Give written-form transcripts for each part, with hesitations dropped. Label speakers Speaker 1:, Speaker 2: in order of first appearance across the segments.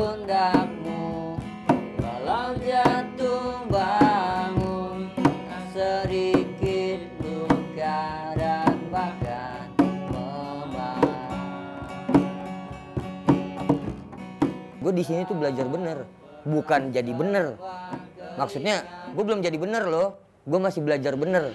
Speaker 1: pundakmu, walau jatuh bangun, sedikit luka dan bahkan memar. Gue di sini tuh belajar bener, bukan jadi bener. Maksudnya gue belum jadi bener loh, gue masih belajar bener.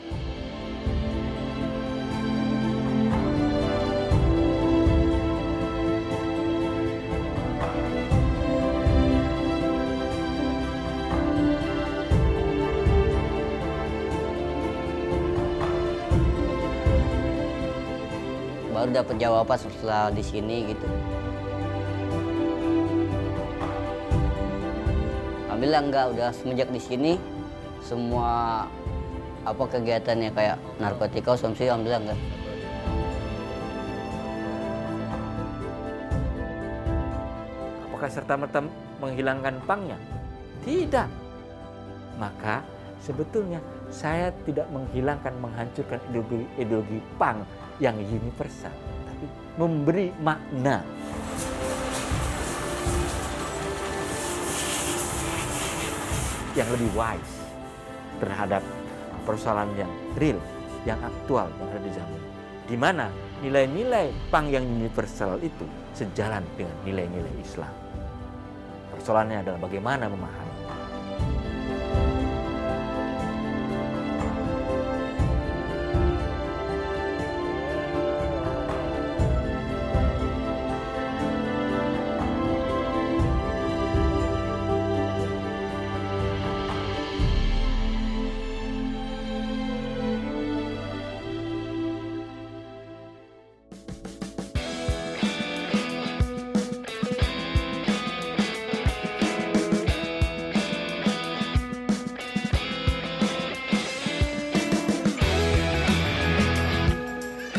Speaker 1: Baru dapat jawaban setelah di sini gitu. Alhamdulillah enggak, udah semenjak di sini semua apa kegiatannya kayak narkotika, konsumsi, alhamdulillah enggak.
Speaker 2: Apakah serta-merta menghilangkan pangnya? Tidak. Maka sebetulnya saya tidak menghilangkan, menghancurkan ideologi pang yang universal, tapi memberi makna. Yang lebih wise terhadap persoalan yang real, yang aktual, yang ada di zaman. Di mana nilai-nilai pang yang universal itu sejalan dengan nilai-nilai Islam. Persoalannya adalah bagaimana memahami.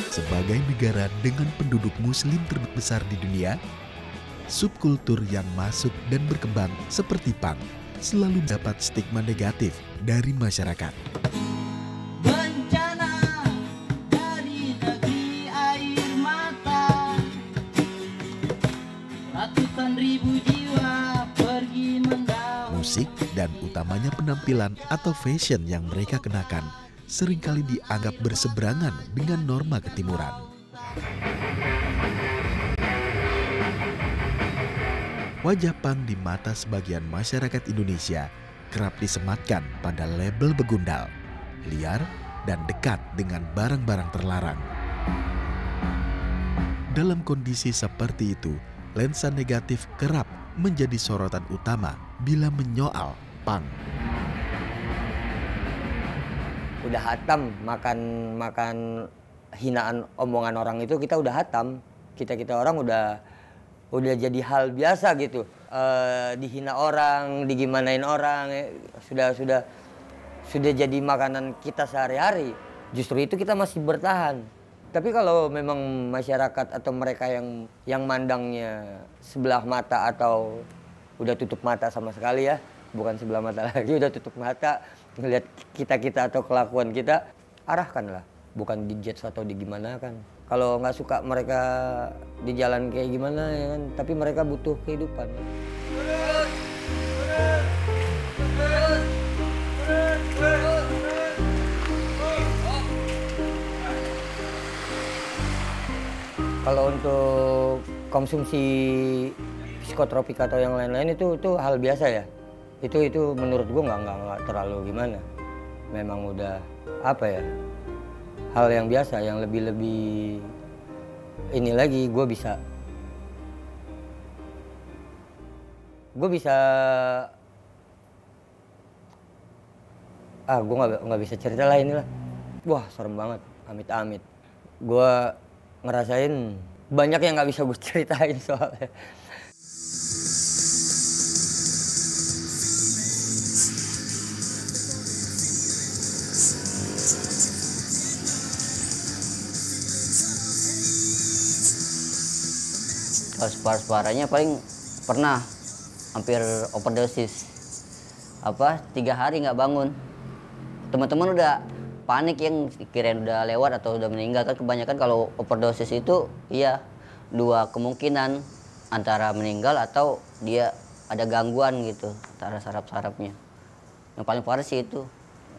Speaker 3: Sebagai negara dengan penduduk muslim terbesar di dunia, subkultur yang masuk dan berkembang seperti punk selalu dapat stigma negatif dari masyarakat.
Speaker 4: Bencana dari negeri air mata, ratusan ribu jiwa pergi mendahului.
Speaker 3: Musik dan utamanya penampilan atau fashion yang mereka kenakan seringkali dianggap berseberangan dengan norma ketimuran. Wajah punk di mata sebagian masyarakat Indonesia kerap disematkan pada label begundal, liar, dan dekat dengan barang-barang terlarang. Dalam kondisi seperti itu, lensa negatif kerap menjadi sorotan utama bila menyoal punk.
Speaker 1: Udah hatam makan hinaan omongan orang itu, kita udah hatam. Kita orang udah jadi hal biasa gitu. Dihina orang, digimanain orang, sudah jadi makanan kita sehari-hari. Justru itu kita masih bertahan. Tapi kalau memang masyarakat atau mereka yang mandangnya sebelah mata atau udah tutup mata sama sekali ya, bukan sebelah mata lagi, udah tutup mata, ngelihat kita atau kelakuan kita, arahkanlah, bukan dijudge atau digimanakan. Kalau nggak suka mereka di jalan kayak gimana ya kan, tapi mereka butuh kehidupan. Kalau untuk konsumsi psikotropika atau yang lain-lain itu hal biasa ya. Itu menurut gue nggak terlalu gimana. Memang udah apa ya, hal yang biasa, yang lebih ini lagi gue bisa gue nggak bisa cerita lah inilah. Wah serem banget, amit-amit. Gue ngerasain banyak yang nggak bisa gue ceritain soalnya. Kalau separah-separahnya paling pernah hampir overdosis. 3 hari nggak bangun. Teman-teman udah panik yang kirain udah lewat atau udah meninggal. Kan kebanyakan kalau overdosis itu iya 2 kemungkinan.
Speaker 5: antara meninggal atau dia ada gangguan gitu antara saraf-sarafnya. Yang paling parah sih itu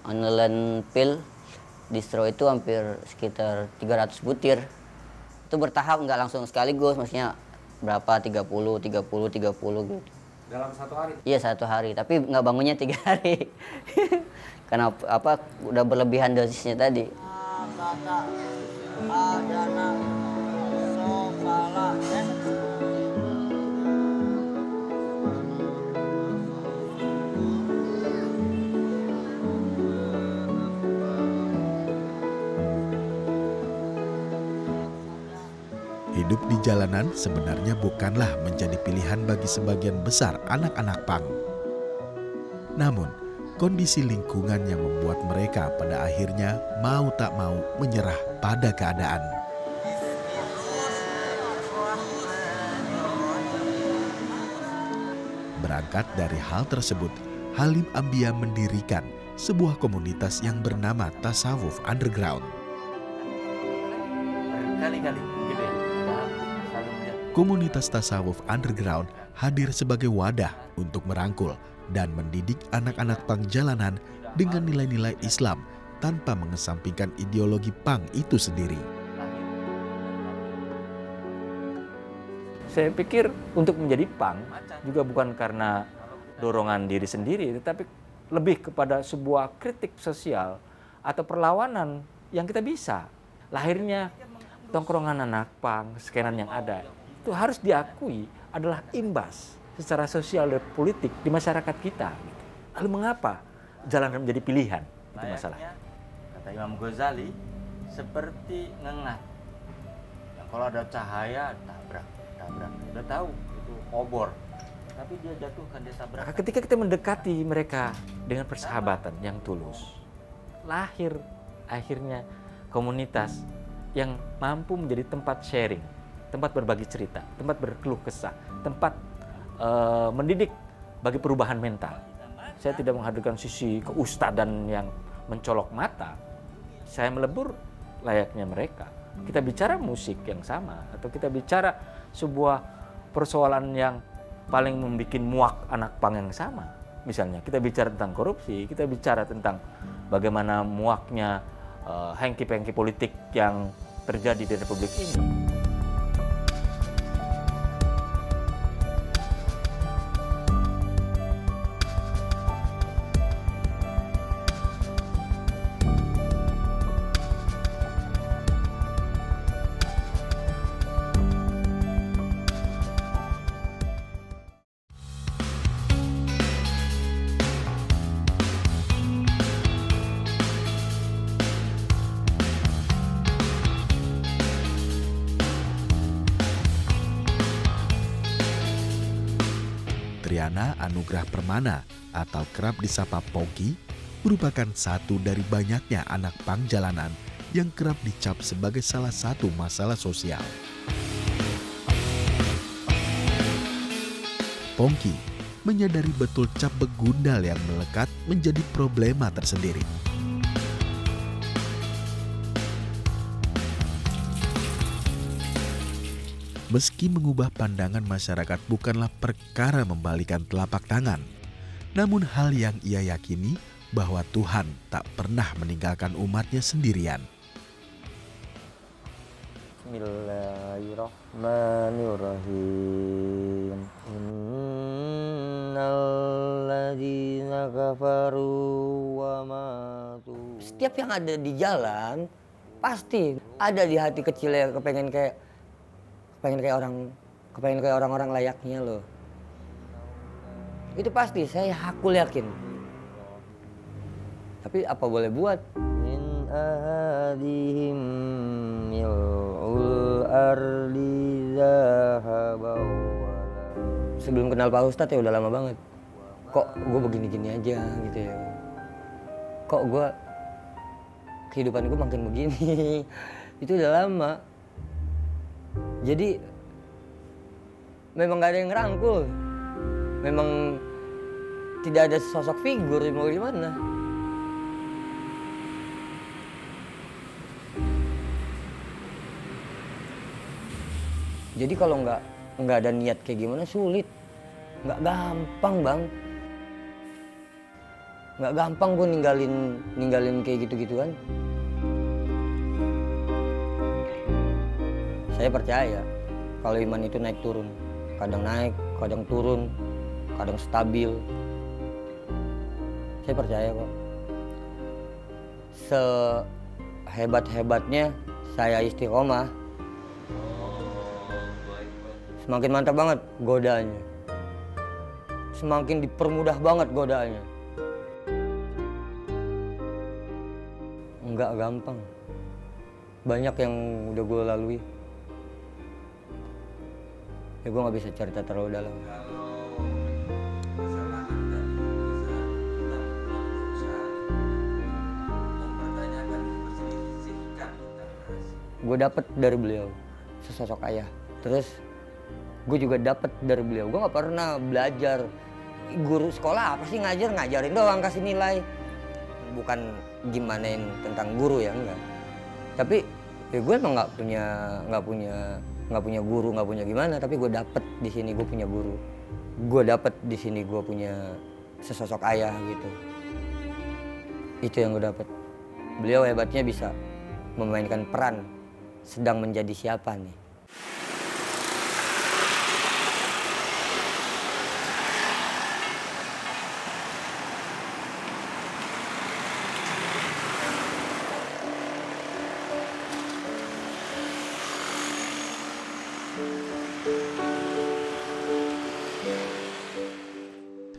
Speaker 5: aniline pil distro itu hampir sekitar 300 butir. Itu bertahap, nggak langsung sekaligus, maksudnya berapa 30 gitu.
Speaker 2: Dalam satu hari?
Speaker 5: Iya 1 hari, tapi nggak bangunnya 3 hari. Karena apa udah berlebihan dosisnya tadi.
Speaker 3: Hidup di jalanan sebenarnya bukanlah menjadi pilihan bagi sebagian besar anak-anak pang. Namun, kondisi lingkungan yang membuat mereka pada akhirnya mau tak mau menyerah pada keadaan. Berangkat dari hal tersebut, Halim Ambia mendirikan sebuah komunitas yang bernama Tasawuf Underground.
Speaker 2: Berkali-kali gitu ya.
Speaker 3: Komunitas Tasawuf Underground hadir sebagai wadah untuk merangkul dan mendidik anak-anak pang jalanan dengan nilai-nilai Islam tanpa mengesampingkan ideologi pang itu sendiri.
Speaker 2: Saya pikir untuk menjadi pang juga bukan karena dorongan diri sendiri, tetapi lebih kepada sebuah kritik sosial atau perlawanan yang kita bisa. Lahirnya tongkrongan anak pang, skenan yang ada, itu harus diakui adalah imbas secara sosial dan politik di masyarakat kita. Lalu mengapa jalanan menjadi pilihan? Itu masalahnya.
Speaker 6: Kata Imam Ghazali, seperti ngengat. Yang kalau ada cahaya, tabrak. Udah tahu itu obor, tapi dia jatuhkan, dia tabrak.
Speaker 2: Ketika kita mendekati mereka dengan persahabatan yang tulus, lahir akhirnya komunitas yang mampu menjadi tempat sharing, tempat berbagi cerita, tempat berkeluh kesah, tempat mendidik bagi perubahan mental. Saya tidak menghadirkan sisi keustadan yang mencolok mata. Saya melebur layaknya mereka. Kita bicara musik yang sama, atau kita bicara sebuah persoalan yang paling membuat muak anak pang yang sama. Misalnya kita bicara tentang korupsi, kita bicara tentang bagaimana muaknya hengki-pengki politik yang terjadi di Republik ini.
Speaker 3: Triana Anugrah Permana atau kerap disapa Pongki merupakan satu dari banyaknya anak pang jalanan yang kerap dicap sebagai salah satu masalah sosial. Pongki menyadari betul cap begundal yang melekat menjadi problema tersendiri. Meski mengubah pandangan masyarakat bukanlah perkara membalikan telapak tangan, namun hal yang ia yakini bahwa Tuhan tak pernah meninggalkan umatnya sendirian.
Speaker 1: Bismillahirrahmanirrahim. Innalladzina kafaru wa matu. Setiap yang ada di jalan pasti ada di hati kecilnya kepengen kayak orang-orang layaknya loh. Itu pasti, aku yakin. Tapi apa boleh buat? Min ahadihim mil'ul ardi zahabaw. Sebelum kenal Pak Ustadz ya udah lama banget. Kok gue begini-gini aja gitu ya. Kok gue kehidupan gue makin begini. Itu udah lama. Jadi memang gak ada yang ngerangkul, memang tidak ada sosok figur mau gimana. Jadi kalau nggak ada niat kayak gimana sulit. Nggak gampang bang. Nggak gampang gue ninggalin kayak gitu-gituan. Saya percaya kalau iman itu naik turun. Kadang naik, kadang turun, kadang stabil. Saya percaya kok. Sehebat-hebatnya saya istiqomah, semakin mantap banget godaannya. Semakin dipermudah banget godaannya. Enggak gampang. Banyak yang udah gue lalui. Ya gue nggak bisa cerita terlalu dalam. Gue dapet dari beliau sesosok ayah. Terus gue juga dapet dari beliau. Gue nggak pernah belajar guru sekolah apa sih ngajarin doang kasih nilai. Bukan gimanain tentang guru ya enggak. Tapi ya gue emang nggak punya guru, nggak punya gimana. Tapi gue dapet di sini gue punya guru. Gue dapet di sini gue punya sesosok ayah gitu. Itu yang gue dapet. Beliau hebatnya bisa memainkan peran sedang menjadi siapa nih.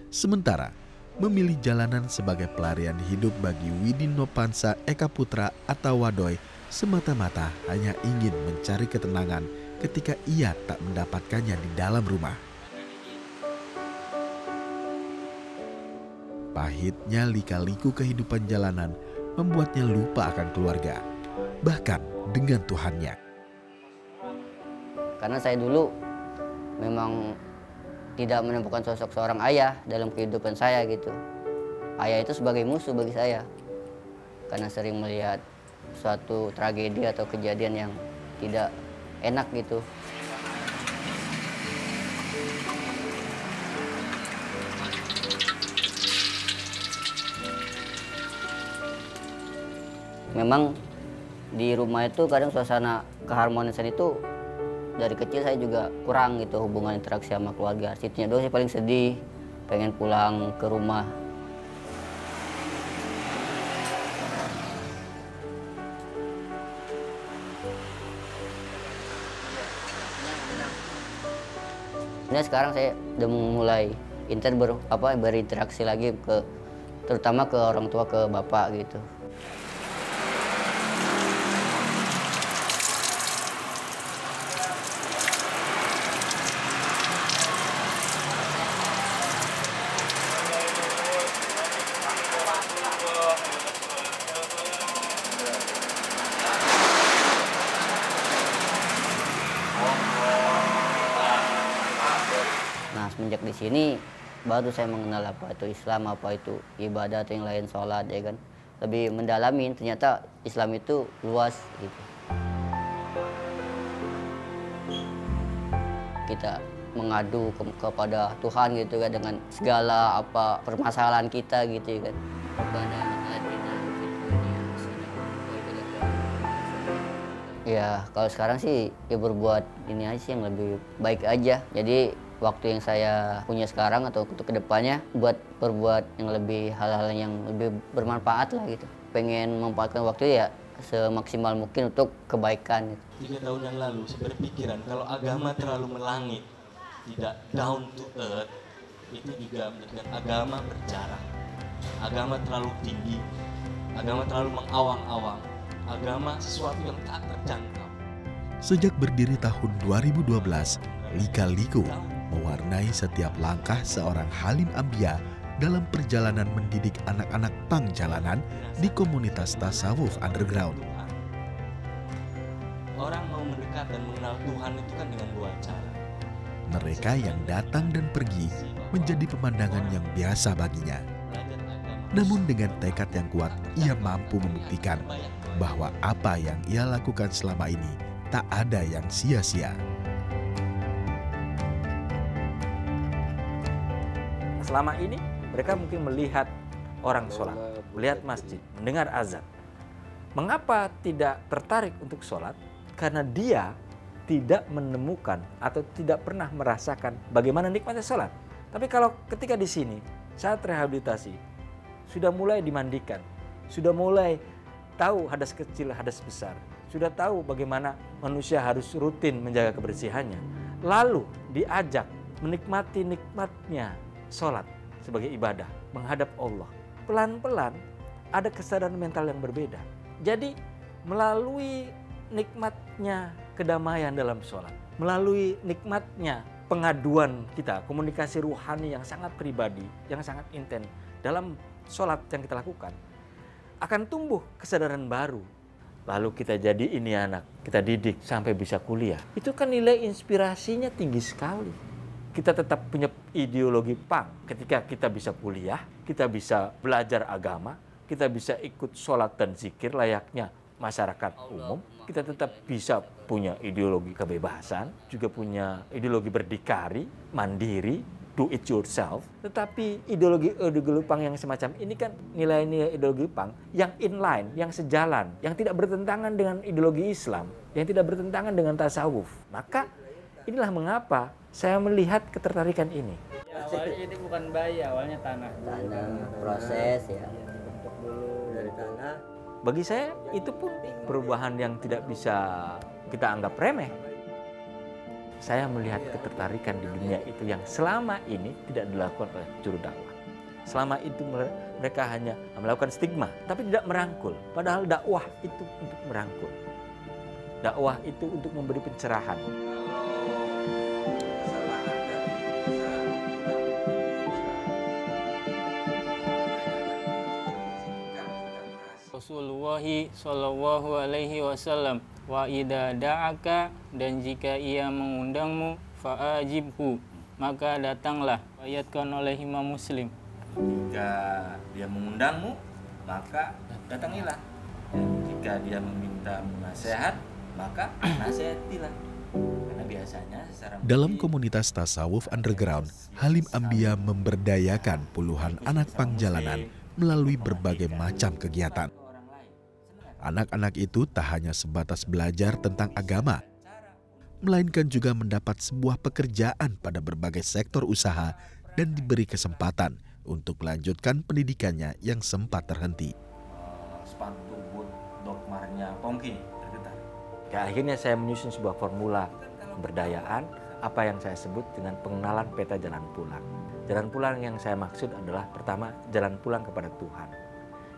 Speaker 3: Sementara, memilih jalanan sebagai pelarian hidup bagi Widin Nopansa Eka Putra atau Wadoy semata-mata hanya ingin mencari ketenangan ketika ia tak mendapatkannya di dalam rumah. Pahitnya lika-liku kehidupan jalanan membuatnya lupa akan keluarga, bahkan dengan Tuhannya.
Speaker 5: Karena saya dulu memang tidak menemukan sosok seorang ayah dalam kehidupan saya gitu. Ayah itu sebagai musuh bagi saya. Karena sering melihat suatu tragedi atau kejadian yang tidak enak gitu. Memang di rumah itu kadang suasana keharmonisan itu dari kecil saya juga kurang gitu, hubungan interaksi sama keluarga. Situnya doang saya paling sedih, pengen pulang ke rumah. Ini sekarang saya udah mulai berinteraksi lagi terutama ke orang tua, ke bapak gitu. Semenjak di sini baru saya mengenal apa itu Islam, apa itu ibadah atau yang lain, sholat ya kan. Lebih mendalami ternyata Islam itu luas gitu. Kita mengadu kepada Tuhan gitu kan dengan segala apa permasalahan kita gitu kan. Ya kalau sekarang sih ya berbuat ini aja sih yang lebih baik aja. Jadi waktu yang saya punya sekarang atau untuk kedepannya buat berbuat yang lebih hal-hal yang lebih bermanfaat lah gitu. Pengen memanfaatkan waktu ya semaksimal mungkin untuk kebaikan gitu.
Speaker 6: 3 tahun yang lalu saya berpikiran kalau agama terlalu melangit, tidak down to earth, itu juga menjadikan agama berjarak. Agama terlalu tinggi, agama terlalu mengawang-awang, agama sesuatu yang tak terjangkau.
Speaker 3: Sejak berdiri tahun 2012, lika-liku mewarnai setiap langkah seorang Halim Ambia dalam perjalanan mendidik anak-anak pang jalanan di komunitas tasawuf underground.
Speaker 6: Orang mau mendekat dan mengenal Tuhan itu kan dengan 2 cara.
Speaker 3: Mereka yang datang dan pergi menjadi pemandangan yang biasa baginya. Namun dengan tekad yang kuat, ia mampu membuktikan bahwa apa yang ia lakukan selama ini tak ada yang sia-sia.
Speaker 2: Selama ini mereka mungkin melihat orang sholat, melihat masjid, mendengar azan. Mengapa tidak tertarik untuk sholat? Karena dia tidak menemukan atau tidak pernah merasakan bagaimana nikmatnya sholat. Tapi kalau ketika di sini saat rehabilitasi sudah mulai dimandikan, sudah mulai tahu hadas kecil, hadas besar, sudah tahu bagaimana manusia harus rutin menjaga kebersihannya, lalu diajak menikmati nikmatnya sholat sebagai ibadah, menghadap Allah. Pelan-pelan ada kesadaran mental yang berbeda. Jadi melalui nikmatnya kedamaian dalam sholat, melalui nikmatnya pengaduan kita, komunikasi ruhani yang sangat pribadi, yang sangat intens dalam sholat yang kita lakukan, akan tumbuh kesadaran baru. Lalu kita jadi ini anak, kita didik sampai bisa kuliah. Itu kan nilai inspirasinya tinggi sekali. Kita tetap punya ideologi punk. Ketika kita bisa kuliah, kita bisa belajar agama, kita bisa ikut sholat dan zikir layaknya masyarakat umum, kita tetap bisa punya ideologi kebebasan, juga punya ideologi berdikari, mandiri, do it yourself. Tetapi ideologi punk yang semacam ini kan nilai-nilai ideologi punk yang inline, yang sejalan, yang tidak bertentangan dengan ideologi Islam, yang tidak bertentangan dengan tasawuf. Maka inilah mengapa saya melihat ketertarikan ini.
Speaker 7: Ya, awalnya ini bukan bayi, awalnya tanah.
Speaker 5: Tanah, proses ya.
Speaker 7: Bentuk dulu dari tanah.
Speaker 2: Bagi saya itu pun perubahan yang tidak bisa kita anggap remeh. Saya melihat ketertarikan di dunia itu yang selama ini tidak dilakukan oleh juru dakwah. Selama itu mereka hanya melakukan stigma, tapi tidak merangkul. Padahal dakwah itu untuk merangkul. Dakwah itu untuk memberi pencerahan.
Speaker 7: Rasulullah Shallallahu Alaihi Wasallam, wa idza da'aka, dan jika ia mengundangmu, fa'ajibhu, maka datanglah. Ayatkan oleh Imam Muslim.
Speaker 2: Jika dia mengundangmu, maka datangilah. Dan jika dia meminta nasihat, maka nasihatilah. Karena biasanya secara
Speaker 3: Dalam komunitas tasawuf underground, Halim Ambia memberdayakan puluhan anak pang jalanan melalui berbagai macam kegiatan. Anak-anak itu tak hanya sebatas belajar tentang agama, melainkan juga mendapat sebuah pekerjaan pada berbagai sektor usaha dan diberi kesempatan untuk melanjutkan pendidikannya yang sempat terhenti.
Speaker 2: sepatu boot dogmarnya Pongki tergetar. Ya, akhirnya saya menyusun sebuah formula pemberdayaan, apa yang saya sebut dengan pengenalan peta jalan pulang. Jalan pulang yang saya maksud adalah pertama, jalan pulang kepada Tuhan,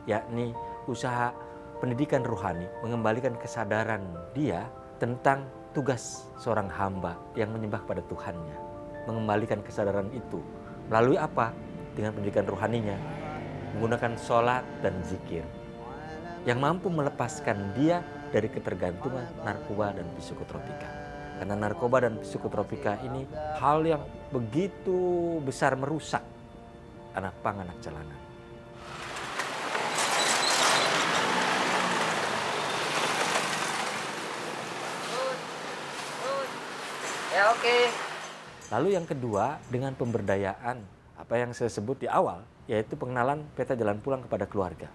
Speaker 2: yakni usaha pendidikan rohani mengembalikan kesadaran dia tentang tugas seorang hamba yang menyembah pada Tuhannya. Mengembalikan kesadaran itu melalui apa? Dengan pendidikan rohaninya, menggunakan sholat dan zikir yang mampu melepaskan dia dari ketergantungan narkoba dan psikotropika. Karena narkoba dan psikotropika ini hal yang begitu besar merusak anak pang, anak jalanan.
Speaker 5: Ya oke.
Speaker 2: Lalu yang kedua, dengan pemberdayaan, apa yang saya sebut di awal, yaitu pengenalan peta jalan pulang kepada keluarga.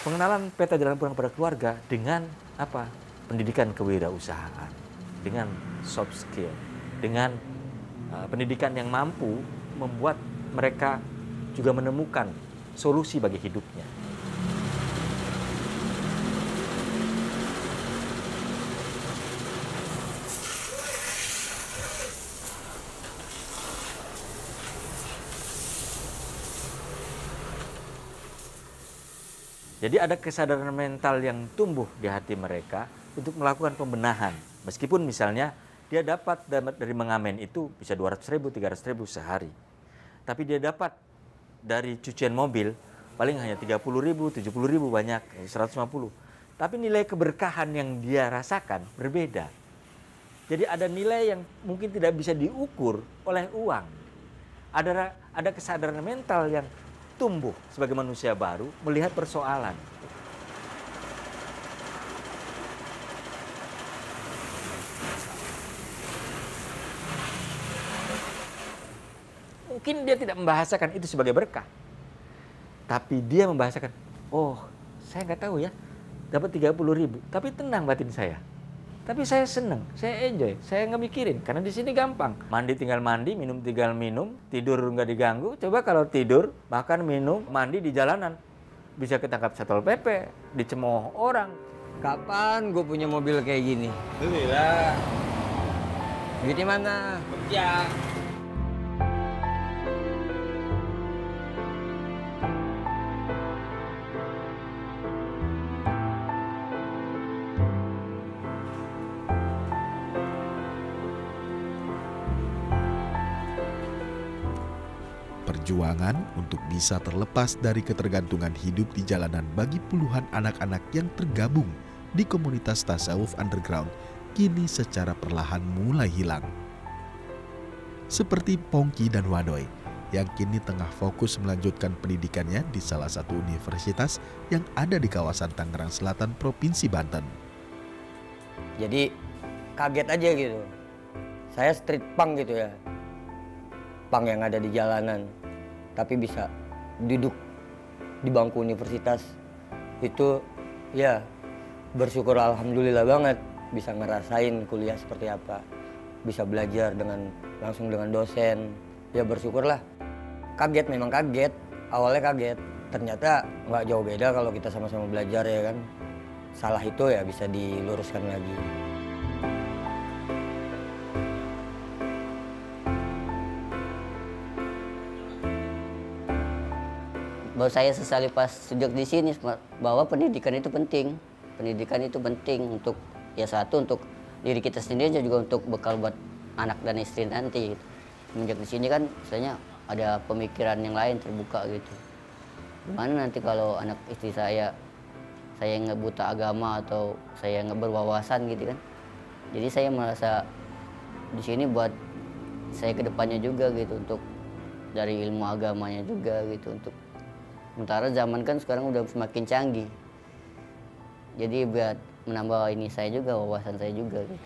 Speaker 2: Pengenalan peta jalan pulang kepada keluarga dengan apa? Pendidikan kewirausahaan, dengan soft skill, dengan pendidikan yang mampu membuat mereka juga menemukan solusi bagi hidupnya. Jadi ada kesadaran mental yang tumbuh di hati mereka untuk melakukan pembenahan. Meskipun misalnya dia dapat dari mengamen itu bisa 200.000, 300.000 sehari. Tapi dia dapat dari cucian mobil paling hanya 30.000, 70.000 banyak, 150. Tapi nilai keberkahan yang dia rasakan berbeda. Jadi ada nilai yang mungkin tidak bisa diukur oleh uang. Ada kesadaran mental yang tumbuh sebagai manusia baru melihat persoalan. Mungkin dia tidak membahasakan itu sebagai berkah. Tapi dia membahasakan, oh saya nggak tahu ya, dapat 30.000, tapi tenang batin saya. Tapi saya senang, saya enjoy, saya nggak mikirin, karena di sini gampang. Mandi tinggal mandi, minum tinggal minum, tidur nggak diganggu. Coba kalau tidur, makan, minum, mandi di jalanan, bisa ketangkap Satpol PP, dicemooh orang.
Speaker 1: Kapan gue punya mobil kayak gini?
Speaker 6: Alhamdulillah.
Speaker 1: Duitnya mana?
Speaker 6: Kerja.
Speaker 3: Perjuangan untuk bisa terlepas dari ketergantungan hidup di jalanan bagi puluhan anak-anak yang tergabung di komunitas tasawuf underground kini secara perlahan mulai hilang. Seperti Pongki dan Wadoy yang kini tengah fokus melanjutkan pendidikannya di salah satu universitas yang ada di kawasan Tangerang Selatan, Provinsi Banten.
Speaker 1: Jadi kaget aja gitu. Saya street punk gitu ya. Punk yang ada di jalanan. Tapi bisa duduk di bangku universitas. Itu ya bersyukur alhamdulillah banget bisa ngerasain kuliah seperti apa. Bisa belajar langsung dengan dosen. Ya bersyukurlah. Kaget, memang kaget. Awalnya kaget. Ternyata nggak jauh beda kalau kita sama-sama belajar ya kan. Salah itu ya bisa diluruskan lagi.
Speaker 5: Bahwa saya sesali pas sejak di sini bahwa pendidikan itu penting. Pendidikan itu penting untuk ya satu untuk diri kita sendiri dan juga untuk bekal buat anak dan istri nanti. Gitu. Semenjak di sini kan misalnya ada pemikiran yang lain terbuka gitu. Gimana nanti kalau anak istri saya nggak buta agama atau saya nggak berwawasan gitu kan. Jadi saya merasa di sini buat saya kedepannya juga gitu untuk dari ilmu agamanya juga gitu untuk sementara zaman kan sekarang udah semakin canggih. Jadi buat menambah ini saya juga, wawasan saya juga gitu.